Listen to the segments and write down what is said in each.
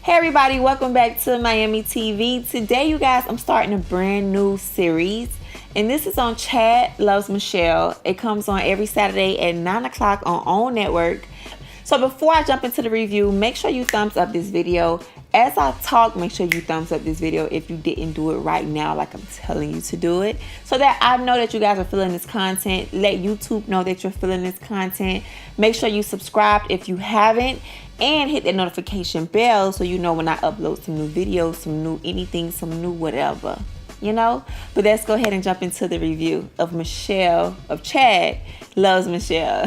Hey everybody, welcome back to Myammee TV. Today, you guys, I'm starting a brand new series, and this is on Chad Loves Michelle. It comes on every Saturday at 9 o'clock on OWN Network. So before I jump into the review, make sure you thumbs up this video. As I talk, make sure you thumbs up this video if you didn't do it right now, like I'm telling you to do it, so that I know that you guys are feeling this content. Let YouTube know that you're feeling this content. Make sure you subscribe if you haven't, and hit that notification bell so you know when I upload some new videos, some new anything, some new whatever, you know. But let's go ahead and jump into the review of Chad Loves Michelle.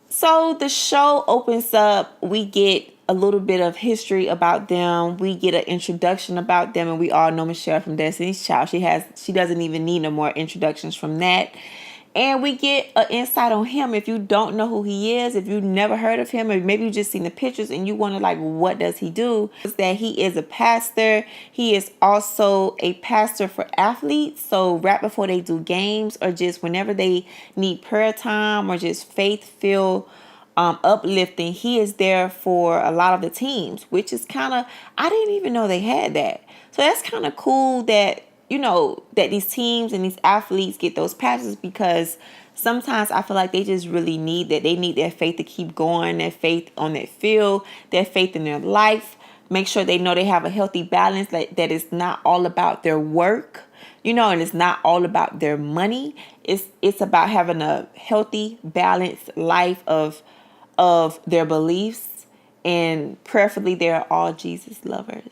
So the show opens up, we get a little bit of history about them, we get an introduction about them, and we all know Michelle from Destiny's Child. She doesn't even need no more introductions from that. And we get an insight on him. If you don't know who he is, if you've never heard of him, or maybe you just seen the pictures and you wonder, like, what does he do? Is that he is a pastor. He is also a pastor for athletes. So right before they do games, or just whenever they need prayer time, or just faith-filled uplifting, he is there for a lot of the teams, which is kind of, I didn't even know they had that. So that's kind of cool that, you know, that these teams and these athletes get those passes, because sometimes I feel like they just really need that. They need their faith to keep going, their faith on that field, their faith in their life. Make sure they know they have a healthy balance, that it's not all about their work, you know, and it's not all about their money. It's about having a healthy, balanced life of their beliefs, and prayerfully they're all Jesus lovers.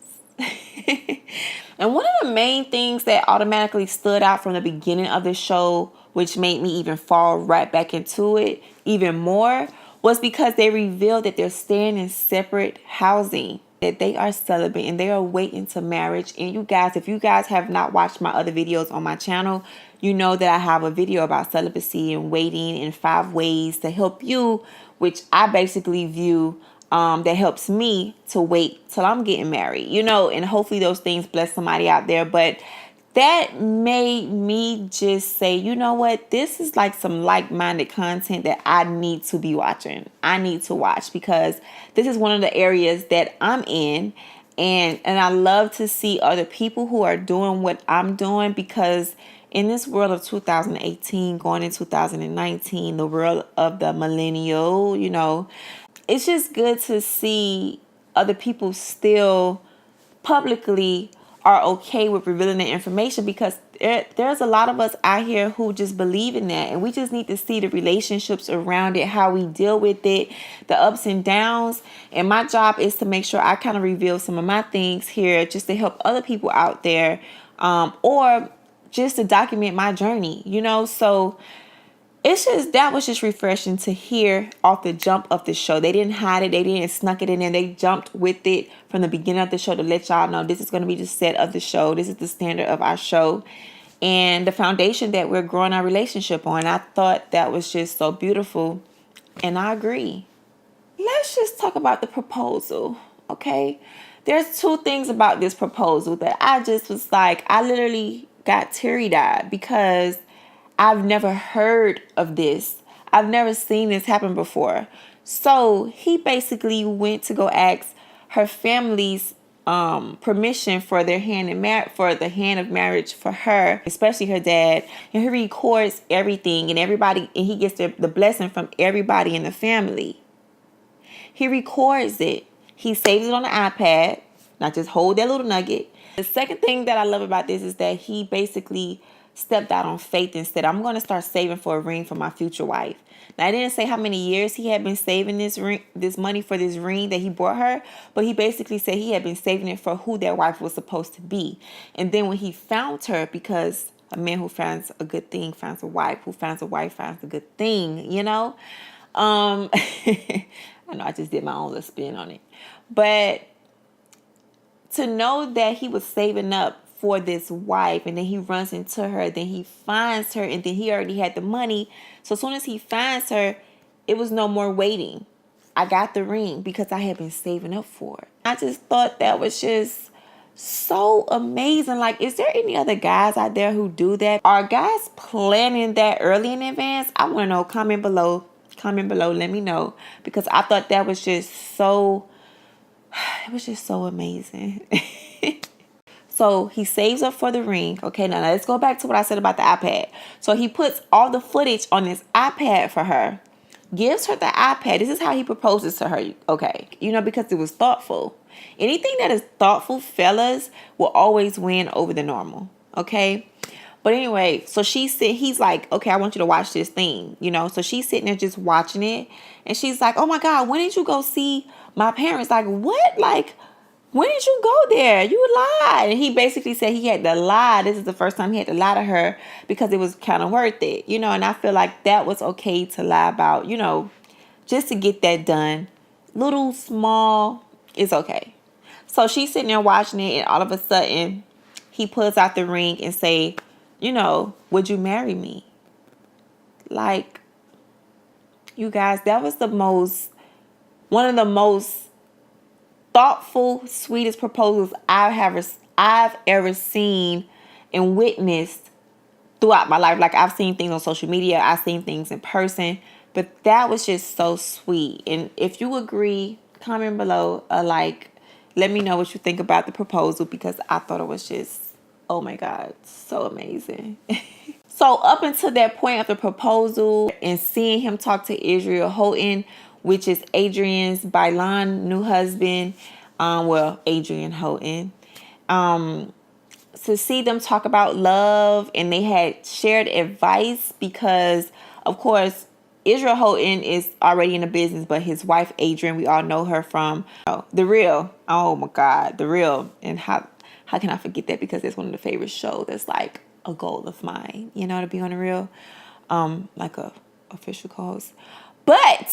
And one of the main things that automatically stood out from the beginning of the show, which made me even fall right back into it even more, was because they revealed that they're staying in separate housing, that they are celibate and they are waiting to marriage. And you guys, if you guys have not watched my other videos on my channel, you know that I have a video about celibacy and waiting in 5 ways to help you, which I basically view that helps me to wait till I'm getting married, you know, and hopefully those things bless somebody out there. But that made me just say, you know what, this is like some like-minded content that I need to be watching. I need to watch, because this is one of the areas that I'm in, and I love to see other people who are doing what I'm doing, because in this world of 2018 going in 2019, the world of the millennial, you know, it's just good to see other people still publicly are okay with revealing the information, because there's a lot of us out here who just believe in that, and we just need to see the relationships around it, how we deal with it, the ups and downs. And my job is to make sure I kind of reveal some of my things here, just to help other people out there, or just to document my journey, you know. So that was just refreshing to hear off the jump of the show. They didn't hide it. They didn't snuck it in there. They jumped with it from the beginning of the show to let y'all know this is going to be the set of the show. This is the standard of our show and the foundation that we're growing our relationship on. I thought that was just so beautiful, and I agree. Let's just talk about the proposal, okay? There's 2 things about this proposal that I just was like, I literally got teary-eyed, because I've never heard of this. I've never seen this happen before. So he basically went to go ask her family's permission for their hand of marriage for her, especially her dad. And he records everything, and everybody, and he gets the blessing from everybody in the family. He records it. He saves it on the iPad. Now just hold that little nugget. The second thing that I love about this is that he basically stepped out on faith and said, I'm going to start saving for a ring for my future wife. Now, I didn't say how many years he had been saving this money for this ring that he bought her, but he basically said he had been saving it for who that wife was supposed to be. And then when he found her, because a man who finds a good thing finds a wife, who finds a wife finds a good thing, you know? I know I just did my own little spin on it. But to know that he was saving up for this wife, and then he runs into her, then he finds her, and then he already had the money. So as soon as he finds her, it was no more waiting. I got the ring because I had been saving up for it. I just thought that was just so amazing. Like, is there any other guys out there who do that? Are guys planning that early in advance? I want to know. Comment below. Let me know, because I thought that was just so It was just so amazing. So he saves up for the ring. Okay, now let's go back to what I said about the iPad. So he puts all the footage on this iPad for her, gives her the iPad. This is how he proposes to her. Okay, because it was thoughtful. Anything that is thoughtful, fellas, will always win over the normal. Okay. But anyway, so he's like, okay, I want you to watch this thing, So she's sitting there just watching it. And she's like, oh my God, when did you go see my parents? Like, what? Like, when did you go there? You lied. And he basically said he had to lie. This is the first time he had to lie to her because it was kind of worth it, And I feel like that was okay to lie about, just to get that done. Little, small, it's okay. So she's sitting there watching it, and all of a sudden, he pulls out the ring and say, would you marry me? Like, you guys, that was one of the most thoughtful, sweetest proposals I've ever seen and witnessed throughout my life. Like, I've seen things on social media, I've seen things in person, but that was just so sweet. And if you agree, comment below, let me know what you think about the proposal, because I thought it was just, oh my God, so amazing. So up until that point of the proposal and seeing him talk to Israel Houghton, which is Adrian's Bylon new husband, Adrian Houghton, to see them talk about love, and they had shared advice because, of course, Israel Houghton is already in the business, but his wife, Adrian, we all know her from The Real. Oh my God, The Real. And how can I forget that? Because it's one of the favorite shows that's like a goal of mine, to be on The Real, like a official co-host. But,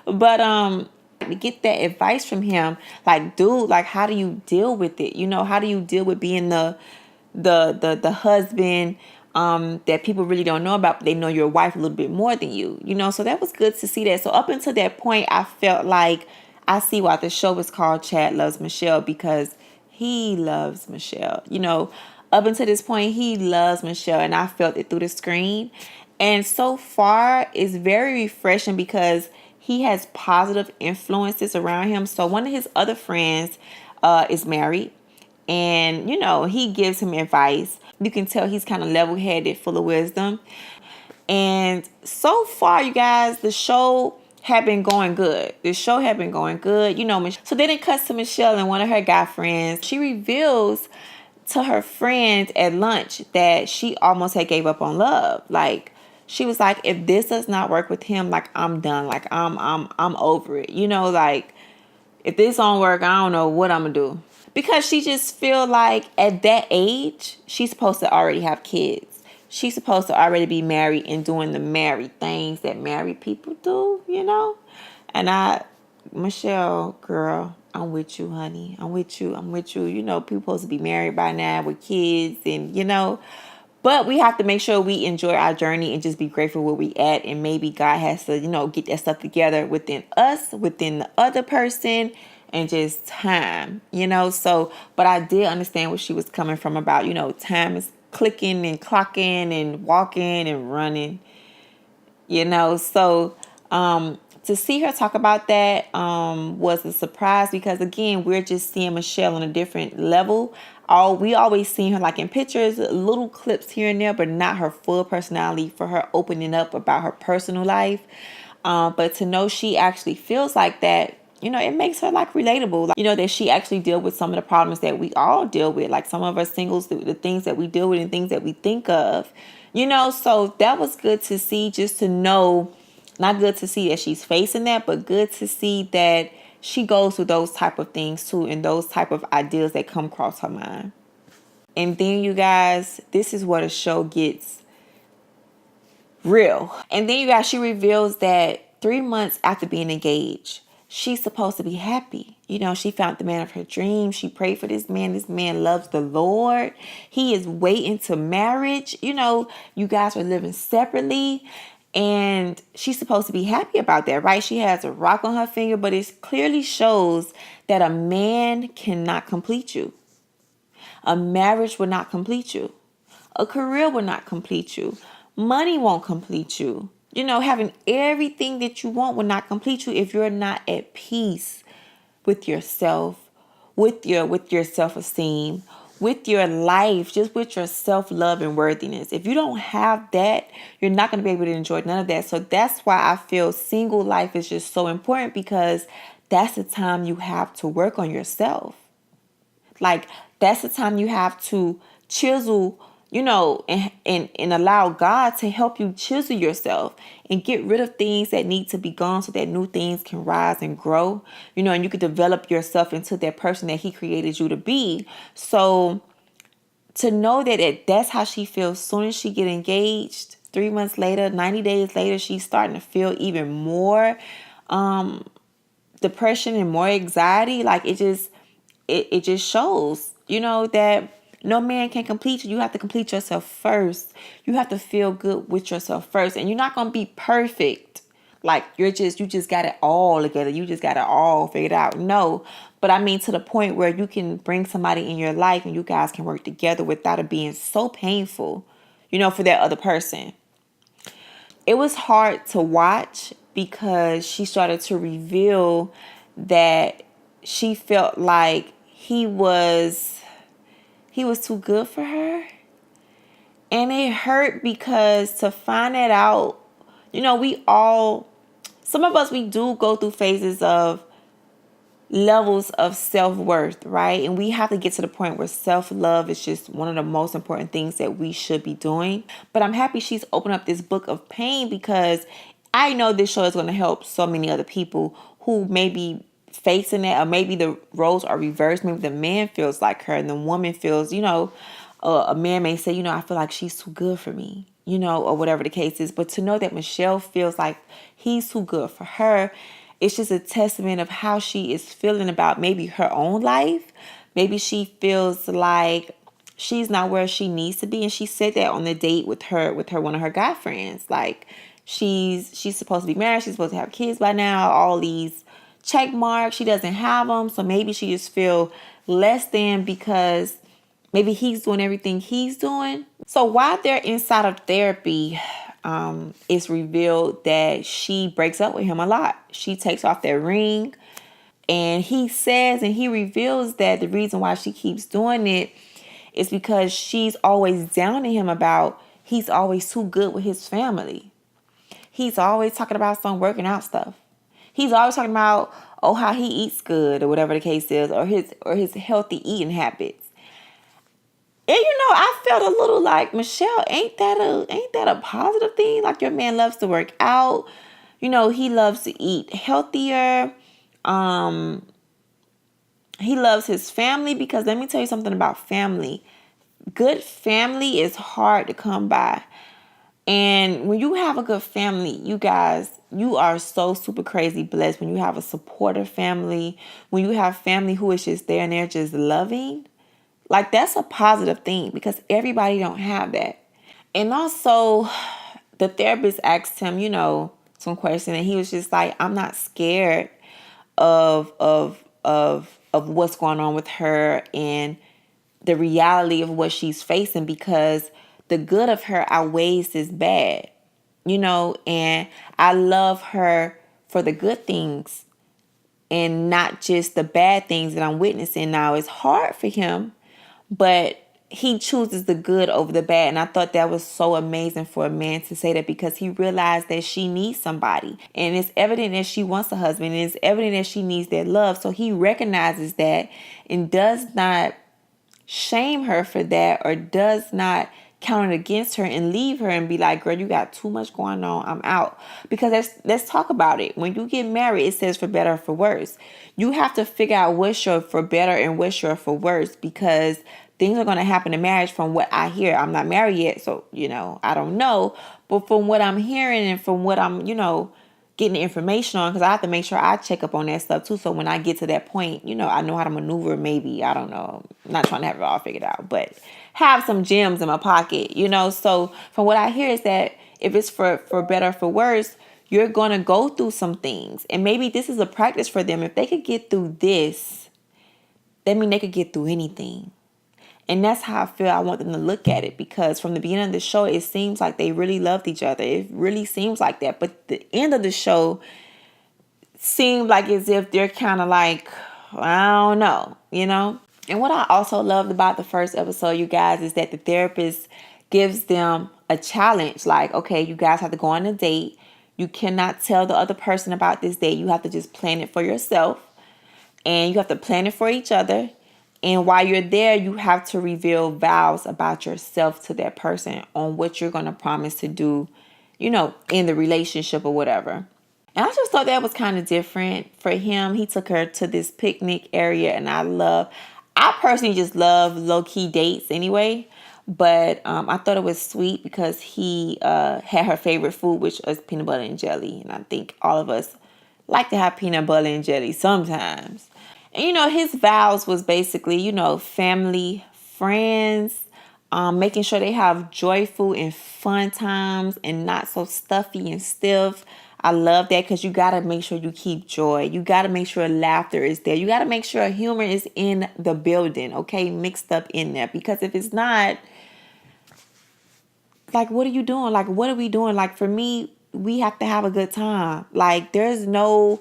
to get that advice from him, like, dude, like, how do you deal with it? How do you deal with being the husband that people really don't know about, but they know your wife a little bit more than you, So that was good to see that. So up until that point, I felt like I see why the show was called Chad Loves Michelle, because he loves Michelle. Up until this point, he loves Michelle, and I felt it through the screen. And so far, it's very refreshing because he has positive influences around him. So one of his other friends is married, and, he gives him advice. You can tell he's kind of level-headed, full of wisdom. And so far, you guys, the show had been going good. So then it cuts to Michelle and one of her guy friends. She reveals to her friends at lunch that she almost had gave up on love. Like, she was like, if this does not work with him, like, I'm done. Like, I'm over it. Like, if this don't work, I don't know what I'm gonna do. Because she just feel like at that age, she's supposed to already have kids. She's supposed to already be married and doing the married things that married people do, And Michelle, girl, I'm with you, honey. I'm with you. People supposed to be married by now with kids and, But we have to make sure we enjoy our journey and just be grateful where we at. And maybe God has to, get that stuff together within us, within the other person, and just time, So, but I did understand where she was coming from about, time is clicking and clocking and walking and running, So, to see her talk about that was a surprise because, again, we're just seeing Michelle on a different level. We always seen her like in pictures, little clips here and there, but not her full personality for her opening up about her personal life. But to know she actually feels like that, it makes her like relatable. Like, that she actually deal with some of the problems that we all deal with. Like some of us singles, the things that we deal with and things that we think of, So that was good to see, just to know, not good to see that she's facing that, but good to see that she goes through those type of things too, and those type of ideas that come across her mind. And then, you guys, this is where the show gets real. And then, you guys, she reveals that 3 months after being engaged, she's supposed to be happy. She found the man of her dreams. She prayed for this man. This man loves the Lord. He is waiting to marriage. You guys are living separately. And she's supposed to be happy about that, right? She has a rock on her finger, but it clearly shows that a man cannot complete you. A marriage will not complete you. A career will not complete you. Money won't complete you. Having everything that you want will not complete you if you're not at peace with yourself, with your self-esteem, with your life, just with your self-love and worthiness. If you don't have that, you're not going to be able to enjoy none of that. So that's why I feel single life is just so important, because that's the time you have to work on yourself. Like, that's the time you have to chisel, and allow God to help you chisel yourself and get rid of things that need to be gone so that new things can rise and grow, and you can develop yourself into that person that He created you to be. So to know that's how she feels soon as she get engaged, 3 months later, 90 days later, she's starting to feel even more depression and more anxiety. Like, it just shows, that no man can complete you. You have to complete yourself first. You have to feel good with yourself first. And you're not going to be perfect. Like, you just got it all together. You just got it all figured out. No. But I mean, to the point where you can bring somebody in your life and you guys can work together without it being so painful, for that other person. It was hard to watch because she started to reveal that she felt like he was too good for her. And it hurt because to find that out, some of us, we do go through phases of levels of self-worth, right? And we have to get to the point where self-love is just one of the most important things that we should be doing. But I'm happy she's opened up this book of pain, because I know this show is going to help so many other people who may be facing that, or maybe the roles are reversed. Maybe the man feels like her and the woman feels, a man may say, I feel like she's too good for me, or whatever the case is. But to know that Michelle feels like he's too good for her, it's just a testament of how she is feeling about maybe her own life. Maybe she feels like she's not where she needs to be. And she said that on the date with one of her guy friends. Like, she's supposed to be married. She's supposed to have kids by now. All these check marks. She doesn't have them. So maybe she just feel less than because maybe he's doing everything he's doing. So while they're inside of therapy, it's revealed that she breaks up with him a lot. She takes off that ring, and he says, and he reveals that the reason why she keeps doing it is because she's always downing him about he's always too good with his family. He's always talking about some working out stuff. He's always talking about, how he eats good, or whatever the case is, or his healthy eating habits. And I felt a little like, Michelle, ain't that a positive thing? Like, your man loves to work out. He loves to eat healthier. He loves his family, because let me tell you something about family. Good family is hard to come by. And when you have a good family, you guys, you are so super crazy blessed when you have a supportive family, when you have family who is just there and they're just loving. Like, that's a positive thing, because everybody don't have that. And also, the therapist asked him, some question, and he was just like, I'm not scared of what's going on with her and the reality of what she's facing, because the good of her outweighs this bad, and I love her for the good things and not just the bad things that I'm witnessing now. It's hard for him, but he chooses the good over the bad. And I thought that was so amazing for a man to say that, because he realized that she needs somebody. And it's evident that she wants a husband. And it's evident that she needs that love. So he recognizes that and does not shame her for that, or does not count it against her and leave her and be like, girl, you got too much going on, I'm out. Because let's talk about it. When you get married, it says for better or for worse. You have to figure out what's your for better and what's your for worse, because things are going to happen in marriage. From what I hear, I'm not married yet, so I don't know, but from what I'm hearing and from what I'm getting the information on, because I have to make sure I check up on that stuff too, so when I get to that point, I know how to maneuver. Maybe, I don't know, I'm not trying to have it all figured out, but have some gems in my pocket. So from what I hear is that if it's for better or for worse, you're going to go through some things, and maybe this is a practice for them. If they could get through this, that means they could get through anything. And that's how I feel I want them to look at it, because from the beginning of the show, it seems like they really loved each other. It really seems like that. But the end of the show seemed like as if they're kind of like I don't know, And what I also loved about the first episode, you guys, is that the therapist gives them a challenge. Like, okay, you guys have to go on a date. You cannot tell the other person about this date. You have to just plan it for yourself. And you have to plan it for each other. And while you're there, you have to reveal vows about yourself to that person on what you're going to promise to do, in the relationship or whatever. And I just thought that was kind of different for him. He took her to this picnic area, and I personally just love low-key dates anyway. But I thought it was sweet because he had her favorite food, which was peanut butter and jelly. And I think all of us like to have peanut butter and jelly sometimes. And, his vows was basically, family, friends, making sure they have joyful and fun times and not so stuffy and stiff. I love that because you got to make sure you keep joy. You got to make sure laughter is there. You got to make sure humor is in the building, okay? Mixed up in there. Because if it's not, like, what are you doing? Like, what are we doing? Like, for me, we have to have a good time. Like, there's no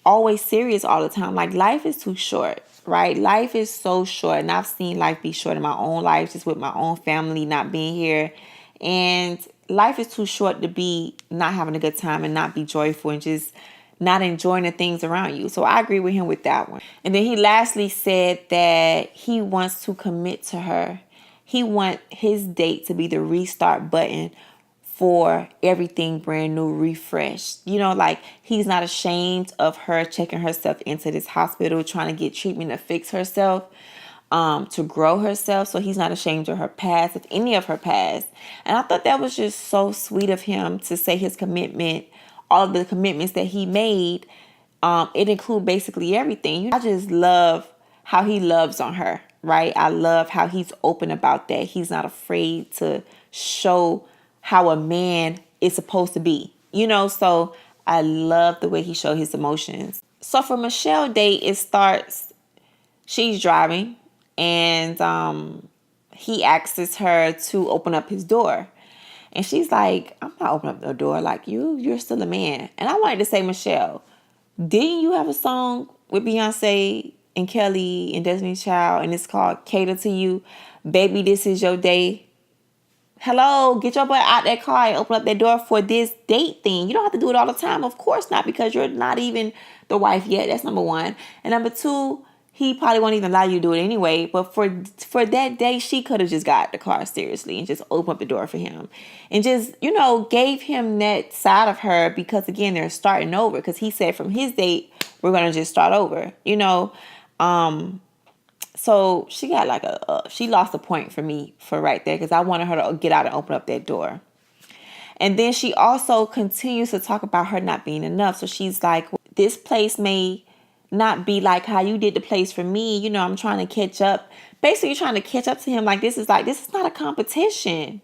always serious all the time. Like, life is too short, right? Life is so short. And I've seen life be short in my own life, just with my own family not being here. And life is too short to be not having a good time and not be joyful and just not enjoying the things around you. So I agree with him with that one. And then he lastly said that he wants to commit to her. He wants his date to be the restart button for everything brand new, refreshed. Like, he's not ashamed of her checking herself into this hospital, trying to get treatment to fix herself, to grow herself. So he's not ashamed of her past, of any of her past. And I thought that was just so sweet of him to say his commitment, all of the commitments that he made. It includes basically everything. I just love how he loves on her, right? I love how he's open about that. He's not afraid to show how a man is supposed to be, so I love the way he showed his emotions. So for Michelle's date, it starts, she's driving, and he asks her to open up his door. And she's like, I'm not opening up the door. Like, you're still a man. And I wanted to say, Michelle, didn't you have a song with Beyonce and Kelly and Destiny's Child, and it's called Cater to You? Baby, this is your day. Hello, get your butt out that car and open up that door for this date thing. You don't have to do it all the time. Of course not, because you're not even the wife yet. That's number one. And number two, he probably won't even allow you to do it anyway. But for that day, she could have just got the car seriously and just opened up the door for him. And just, gave him that side of her because, again, they're starting over. Because he said from his date, we're going to just start over, So she got she lost a point for me for right there because I wanted her to get out and open up that door. And then she also continues to talk about her not being enough. So she's like, this place may not be like how you did the place for me. I'm trying to catch up. Basically, you're trying to catch up to him. This is not a competition.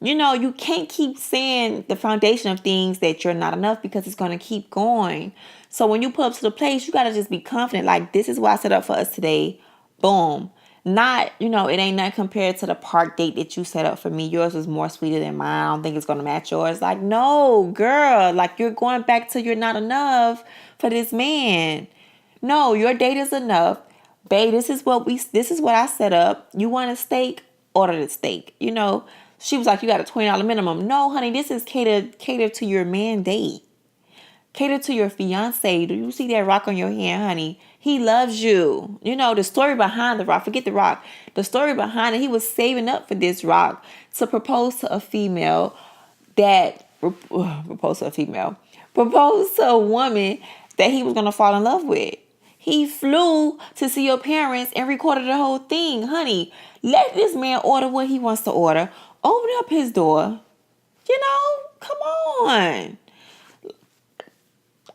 You can't keep saying the foundation of things that you're not enough because it's going to keep going. So when you pull up to the place, you got to just be confident. Like, this is what I set up for us today. Boom. Not, it ain't nothing compared to the park date that you set up for me. Yours was more sweeter than mine. I don't think it's going to match yours. Like, no, girl. Like, you're going back to you're not enough for this man. No, your date is enough. Babe, this is what I set up. You want a steak? Order the steak. She was like, you got a $20 minimum. No, honey, this is catered to your man date. Cater to your fiance. Do you see that rock on your hand, honey? He loves you. The story behind the rock. Forget the rock. The story behind it, he was saving up for this rock to propose to a female propose to a woman that he was going to fall in love with. He flew to see your parents and recorded the whole thing. Honey, let this man order what he wants to order. Open up his door. Come on.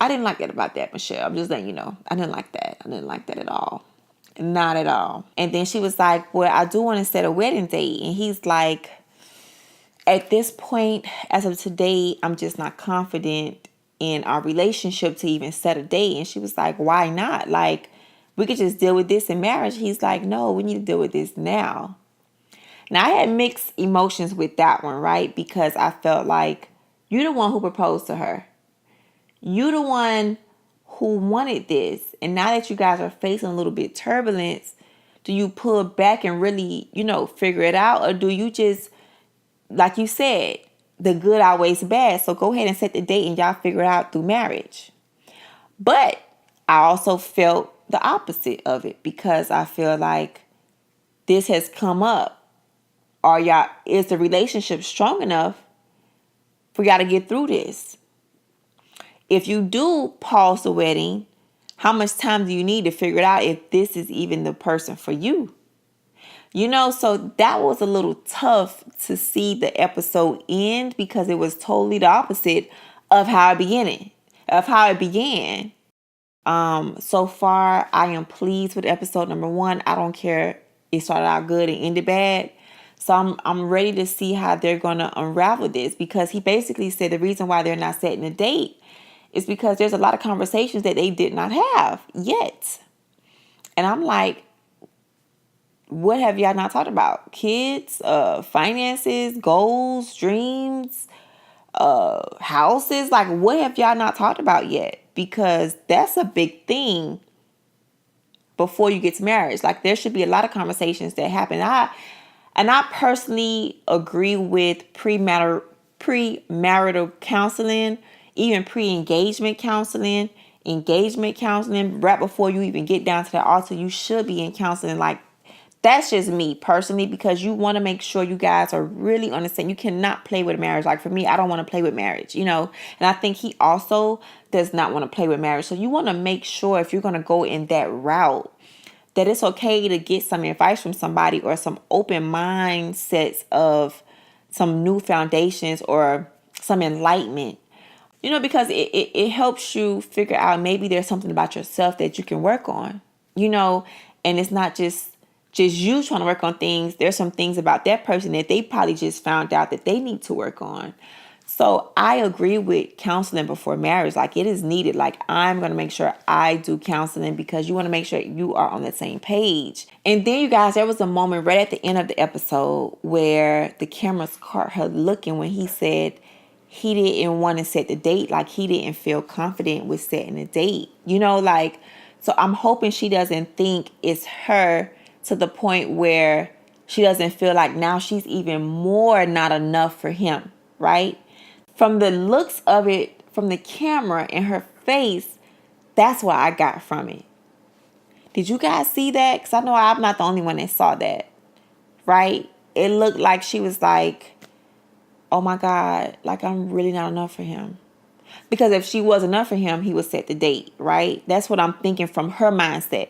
I didn't like that about that, Michelle. I'm just letting you know. I didn't like that. I didn't like that at all. Not at all. And then she was like, well, I do want to set a wedding date. And he's like, at this point, as of today, I'm just not confident in our relationship to even set a date. And she was like, why not? Like, we could just deal with this in marriage. He's like, no, we need to deal with this now. Now, I had mixed emotions with that one, right? Because I felt like you're the one who proposed to her. You the one who wanted this. And now that you guys are facing a little bit turbulence, do you pull back and really, figure it out? Or do you just, like you said, the good outweighs the bad? So go ahead and set the date and y'all figure it out through marriage. But I also felt the opposite of it, because I feel like this has come up. Is the relationship strong enough for y'all to get through this? If you do pause the wedding, how much time do you need to figure it out if this is even the person for you? So that was a little tough to see the episode end, because it was totally the opposite of how it began. So far, I am pleased with episode number 1. I don't care. It started out good and ended bad. So I'm ready to see how they're going to unravel this, because he basically said the reason why they're not setting a date is because there's a lot of conversations that they did not have yet. And I'm like, what have y'all not talked about? Kids, finances, goals, dreams, houses. Like, what have y'all not talked about yet? Because that's a big thing before you get to marriage. Like, there should be a lot of conversations that happen. I personally agree with premarital counseling, even pre-engagement counseling, engagement counseling. Right before you even get down to the altar, you should be in counseling. Like, that's just me personally, because you want to make sure you guys are really understand. You cannot play with marriage. Like, for me, I don't want to play with marriage, and I think he also does not want to play with marriage. So you want to make sure, if you're going to go in that route, that it's okay to get some advice from somebody, or some open mindsets of some new foundations or some enlightenment, because it helps you figure out maybe there's something about yourself that you can work on, and it's not just you trying to work on things. There's some things about that person that they probably just found out that they need to work on. So I agree with counseling before marriage. Like, it is needed. Like, I'm going to make sure I do counseling, because you want to make sure you are on the same page. And then, you guys, there was a moment right at the end of the episode where the cameras caught her looking when he said he didn't want to set the date. Like, he didn't feel confident with setting a date. So I'm hoping she doesn't think it's her, to the point where she doesn't feel like now she's even more not enough for him, right? From the looks of it, from the camera and her face, that's what I got from it. Did you guys see that? Because I know I'm not the only one that saw that, right? It looked like she was like, oh my God, like, I'm really not enough for him. Because if she was enough for him, he would set the date, right? That's what I'm thinking from her mindset.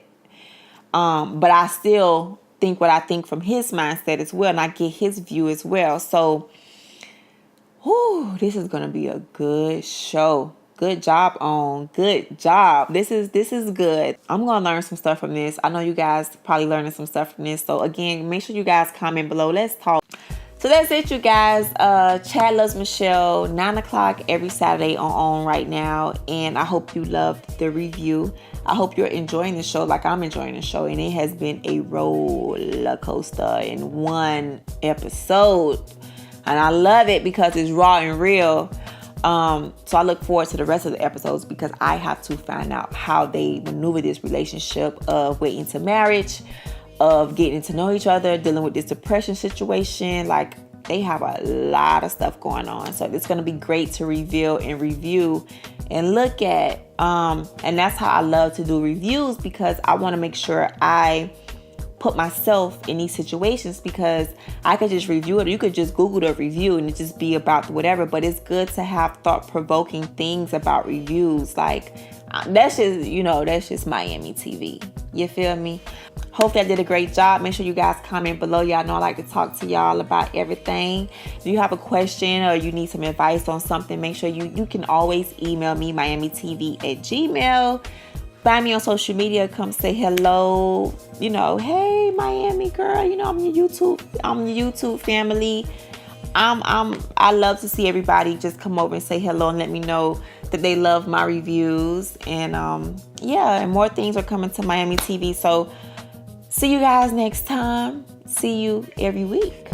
But I still think what I think from his mindset as well, and I get his view as well. So, this is gonna be a good show. Good job, OWN. Good job. This is good. I'm gonna learn some stuff from this. I know you guys probably learning some stuff from this. So again, make sure you guys comment below. Let's talk. So that's it, you guys. Chad Loves Michelle, 9 o'clock every Saturday on OWN right now. And I hope you loved the review. I hope you're enjoying the show like I'm enjoying the show. And it has been a roller coaster in one episode. And I love it because it's raw and real. So I look forward to the rest of the episodes, because I have to find out how they maneuver this relationship of waiting to marriage, of getting to know each other, dealing with this depression situation. Like, they have a lot of stuff going on. So it's going to be great to reveal and review and look at. And that's how I love to do reviews, because I want to make sure I put myself in these situations, because I could just review it. You could just Google the review and it just be about whatever. But it's good to have thought-provoking things about reviews. Like, that's just Myammee TV. You feel me? Hopefully I did a great job. Make sure you guys comment below. Y'all know I like to talk to y'all about everything. If you have a question or you need some advice on something, make sure you can always email me, MyammeeTV@gmail.com. Find me on social media. Come say hello. Hey, Myammee girl. I'm your YouTube family. I love to see everybody just come over and say hello and let me know that they love my reviews. And and more things are coming to Myammee TV. So see you guys next time. See you every week.